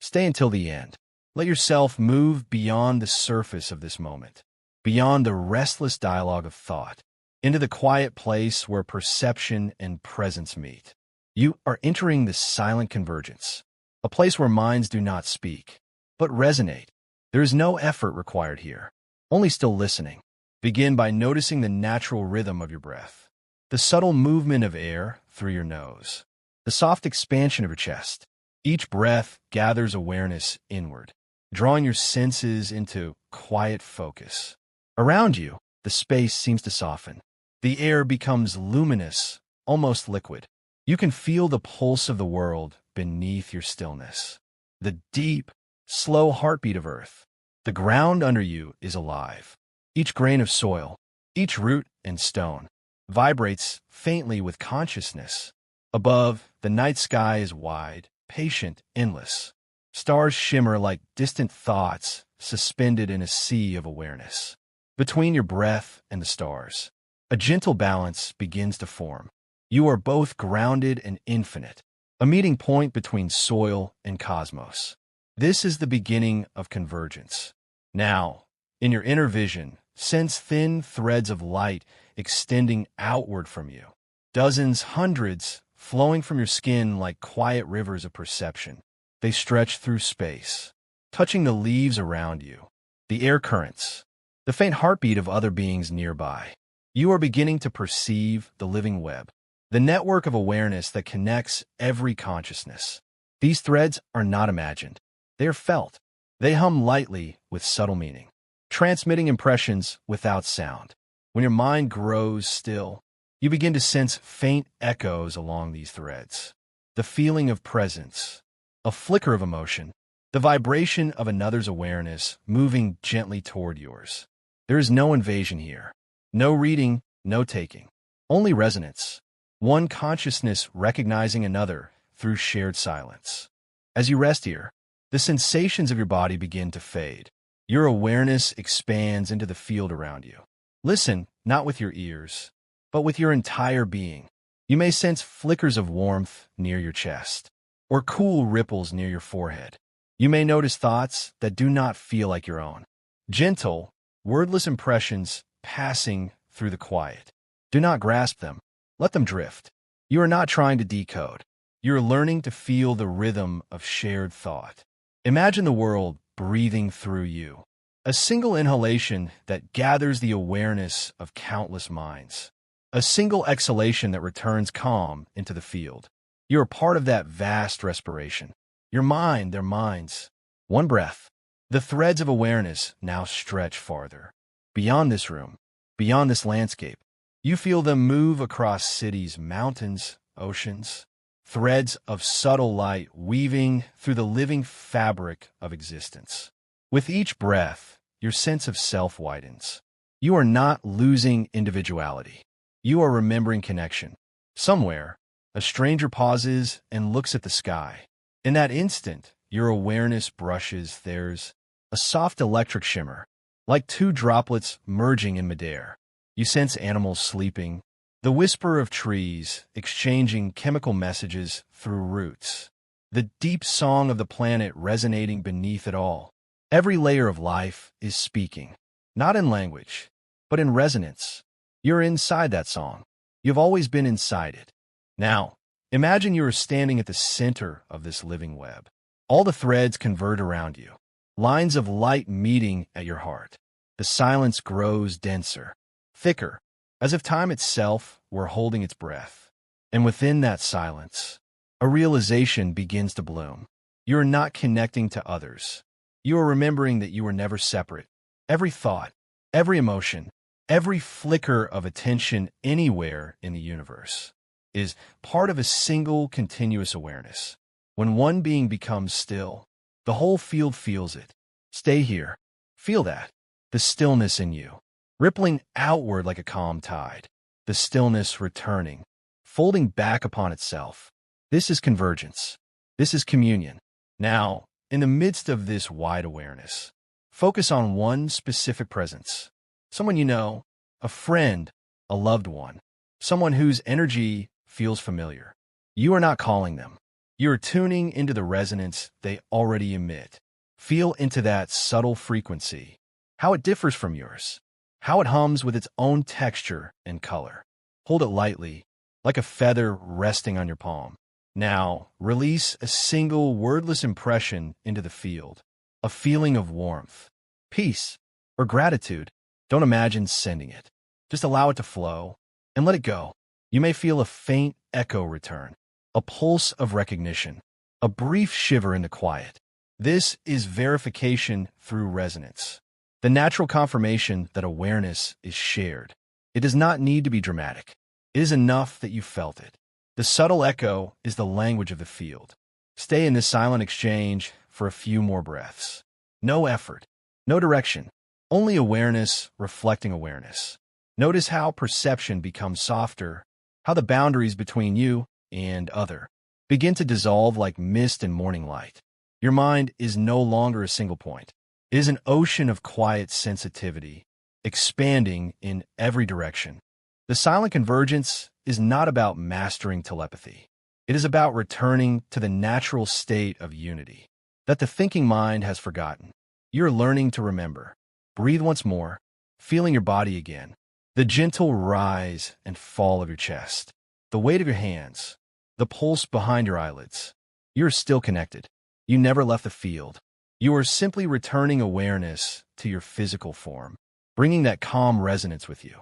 Stay until the end. Let yourself move beyond the surface of this moment, beyond the restless dialogue of thought, into the quiet place where perception and presence meet. You are entering the silent convergence, a place where minds do not speak, but resonate. There is no effort required here, only still listening. Begin by noticing the natural rhythm of your breath, the subtle movement of air through your nose, the soft expansion of your chest. Each breath gathers awareness inward, drawing your senses into quiet focus. Around you, the space seems to soften. The air becomes luminous, almost liquid. You can feel the pulse of the world beneath your stillness. The deep, slow heartbeat of Earth. The ground under you is alive. Each grain of soil, each root and stone, vibrates faintly with consciousness. Above, the night sky is wide, patient, endless. Stars shimmer like distant thoughts suspended in a sea of awareness. Between your breath and the stars, a gentle balance begins to form. You are both grounded and infinite, a meeting point between soil and cosmos. This is the beginning of convergence. Now, in your inner vision, sense thin threads of light extending outward from you. Dozens, hundreds, flowing from your skin like quiet rivers of perception. They stretch through space, touching the leaves around you, the air currents, the faint heartbeat of other beings nearby. You are beginning to perceive the living web, the network of awareness that connects every consciousness. These threads are not imagined. They are felt. They hum lightly with subtle meaning, transmitting impressions without sound. When your mind grows still, you begin to sense faint echoes along these threads. The feeling of presence, a flicker of emotion, the vibration of another's awareness moving gently toward yours. There is no invasion here. No reading, no taking. Only resonance. One consciousness recognizing another through shared silence. As you rest here, the sensations of your body begin to fade. Your awareness expands into the field around you. Listen, not with your ears, but with your entire being. You may sense flickers of warmth near your chest, or cool ripples near your forehead. You may notice thoughts that do not feel like your own. Gentle, wordless impressions passing through the quiet. Do not grasp them. Let them drift. You are not trying to decode. You are learning to feel the rhythm of shared thought. Imagine the world breathing through you. A single inhalation that gathers the awareness of countless minds. A single exhalation that returns calm into the field. You are part of that vast respiration. Your mind, their minds. One breath. The threads of awareness now stretch farther. Beyond this room, beyond this landscape, you feel them move across cities, mountains, oceans. Threads of subtle light weaving through the living fabric of existence. With each breath, your sense of self widens. You are not losing individuality. You are remembering connection. Somewhere, a stranger pauses and looks at the sky. In that instant, your awareness brushes theirs, a soft electric shimmer, like two droplets merging in midair. You sense animals sleeping, the whisper of trees exchanging chemical messages through roots, the deep song of the planet resonating beneath it all. Every layer of life is speaking, not in language, but in resonance. You're inside that song. You've always been inside it. Now, imagine you are standing at the center of this living web. All the threads converge around you, lines of light meeting at your heart. The silence grows denser, thicker, as if time itself were holding its breath. And within that silence, a realization begins to bloom. You are not connecting to others. You are remembering that you were never separate. Every thought, every emotion, every flicker of attention anywhere in the universe is part of a single continuous awareness. When one being becomes still, the whole field feels it. Stay here. Feel that. The stillness in you, rippling outward like a calm tide. The stillness returning, folding back upon itself. This is convergence. This is communion. Now, in the midst of this wide awareness, focus on one specific presence. Someone you know, a friend, a loved one, someone whose energy feels familiar. You are not calling them. You are tuning into the resonance they already emit. Feel into that subtle frequency, how it differs from yours, how it hums with its own texture and color. Hold it lightly, like a feather resting on your palm. Now, release a single wordless impression into the field, a feeling of warmth, peace, or gratitude. Don't imagine sending it. Just allow it to flow and let it go. You may feel a faint echo return, a pulse of recognition, a brief shiver in the quiet. This is verification through resonance, the natural confirmation that awareness is shared. It does not need to be dramatic. It is enough that you felt it. The subtle echo is the language of the field. Stay in this silent exchange for a few more breaths. No effort, no direction, only awareness reflecting awareness. Notice how perception becomes softer, how the boundaries between you and other begin to dissolve like mist in morning light. Your mind is no longer a single point. It is an ocean of quiet sensitivity, expanding in every direction. The silent convergence is not about mastering telepathy. It is about returning to the natural state of unity that the thinking mind has forgotten. You're learning to remember. Breathe once more, feeling your body again. The gentle rise and fall of your chest, the weight of your hands, the pulse behind your eyelids. You're still connected. You never left the field. You are simply returning awareness to your physical form, bringing that calm resonance with you.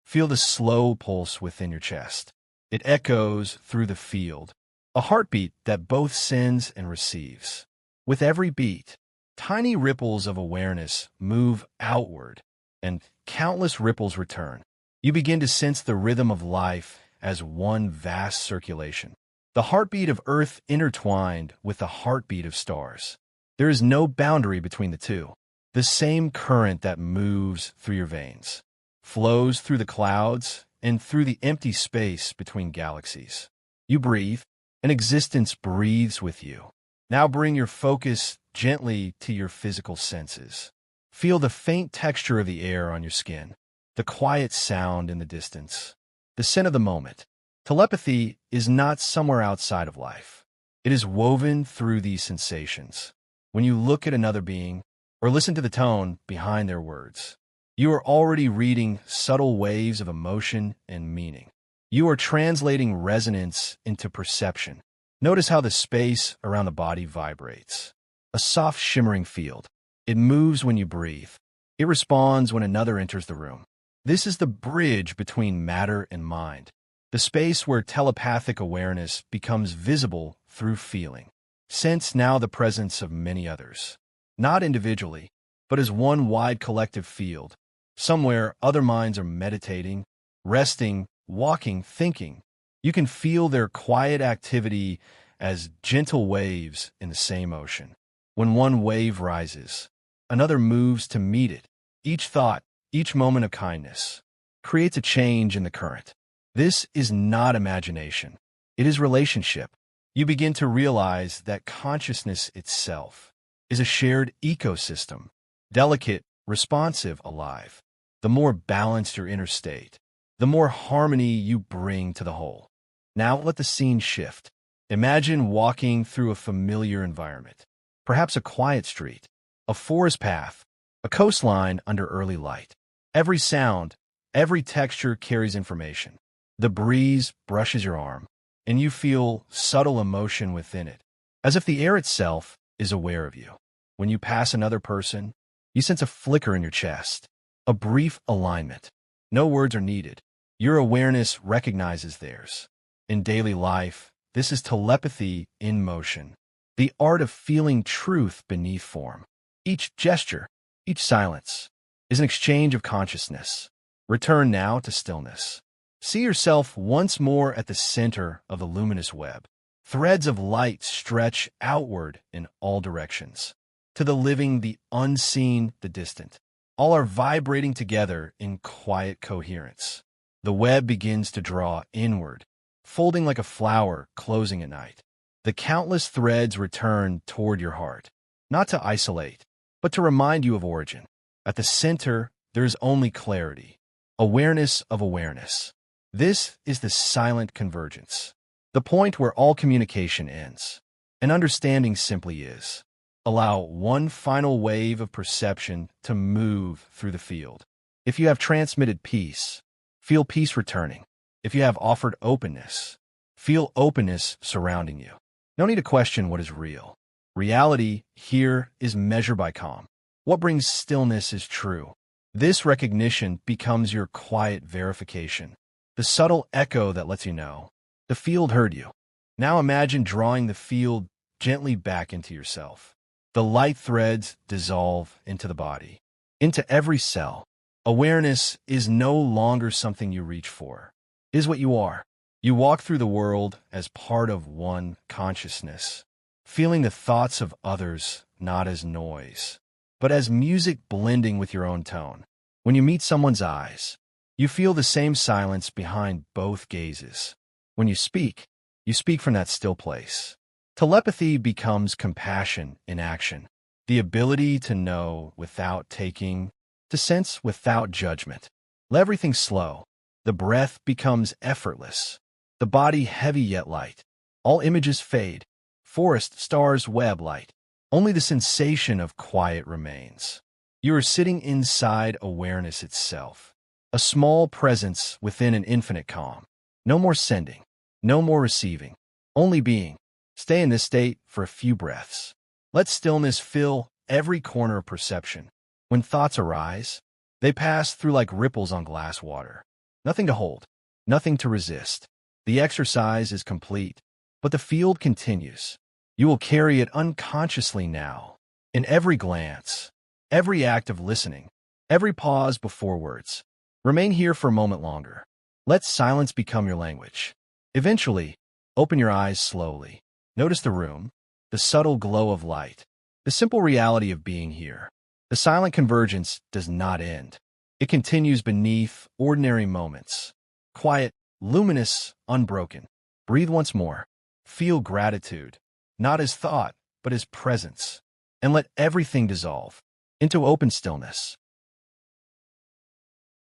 Feel the slow pulse within your chest. It echoes through the field, a heartbeat that both sends and receives. With every beat, tiny ripples of awareness move outward, and countless ripples return. You begin to sense the rhythm of life as one vast circulation. The heartbeat of Earth intertwined with the heartbeat of stars. There is no boundary between the two. The same current that moves through your veins flows through the clouds and through the empty space between galaxies. You breathe, and existence breathes with you. Now bring your focus gently to your physical senses. Feel the faint texture of the air on your skin, the quiet sound in the distance, the scent of the moment. Telepathy is not somewhere outside of life. It is woven through these sensations. When you look at another being or listen to the tone behind their words, you are already reading subtle waves of emotion and meaning. You are translating resonance into perception. Notice how the space around the body vibrates. A soft shimmering field. It moves when you breathe. It responds when another enters the room. This is the bridge between matter and mind, the space where telepathic awareness becomes visible through feeling. Sense now the presence of many others, not individually, but as one wide collective field. Somewhere, other minds are meditating, resting, walking, thinking. You can feel their quiet activity as gentle waves in the same ocean. When one wave rises, another moves to meet it. Each thought, each moment of kindness, creates a change in the current. This is not imagination. It is relationship. You begin to realize that consciousness itself is a shared ecosystem, delicate, responsive, alive. The more balanced your inner state, the more harmony you bring to the whole. Now let the scene shift. Imagine walking through a familiar environment, perhaps a quiet street, a forest path, a coastline under early light. Every sound, every texture carries information. The breeze brushes your arm, and you feel subtle emotion within it, as if the air itself is aware of you. When you pass another person, you sense a flicker in your chest, a brief alignment. No words are needed. Your awareness recognizes theirs. In daily life, this is telepathy in motion, the art of feeling truth beneath form. Each gesture, each silence, is an exchange of consciousness. Return now to stillness. See yourself once more at the center of the luminous web. Threads of light stretch outward in all directions. To the living, the unseen, the distant. All are vibrating together in quiet coherence. The web begins to draw inward, folding like a flower closing at night. The countless threads return toward your heart, not to isolate, but to remind you of origin. At the center, there is only clarity, awareness of awareness. This is the silent convergence, the the point where all communication ends. And understanding simply is. Allow one final wave of perception to move through the field. If you have transmitted peace, feel peace returning. If you have offered openness, feel openness surrounding you. No need to question what is real. Reality here is measured by calm. What brings stillness is true. This recognition becomes your quiet verification, the subtle echo that lets you know the field heard you. Now imagine drawing the field gently back into yourself. The light threads dissolve into the body, into every cell. Awareness is no longer something you reach for. It is what you are. You walk through the world as part of one consciousness, feeling the thoughts of others not as noise, but as music blending with your own tone. When you meet someone's eyes, you feel the same silence behind both gazes. When you speak from that still place. Telepathy becomes compassion in action, the ability to know without taking, to sense without judgment. Let everything slow. The breath becomes effortless, the body heavy yet light. All images fade. Forest, stars, web, light. Only the sensation of quiet remains. You are sitting inside awareness itself, a small presence within an infinite calm. No more sending, no more receiving, only being. Stay in this state for a few breaths. Let stillness fill every corner of perception. When thoughts arise, they pass through like ripples on glass water. Nothing to hold, nothing to resist. The exercise is complete, but the field continues. You will carry it unconsciously now, in every glance, every act of listening, every pause before words. Remain here for a moment longer. Let silence become your language. Eventually, open your eyes slowly. Notice the room, the subtle glow of light, the simple reality of being here. The silent convergence does not end. It continues beneath ordinary moments. Quiet, luminous, unbroken. Breathe once more. Feel gratitude, not as thought, but as presence. And let everything dissolve into open stillness.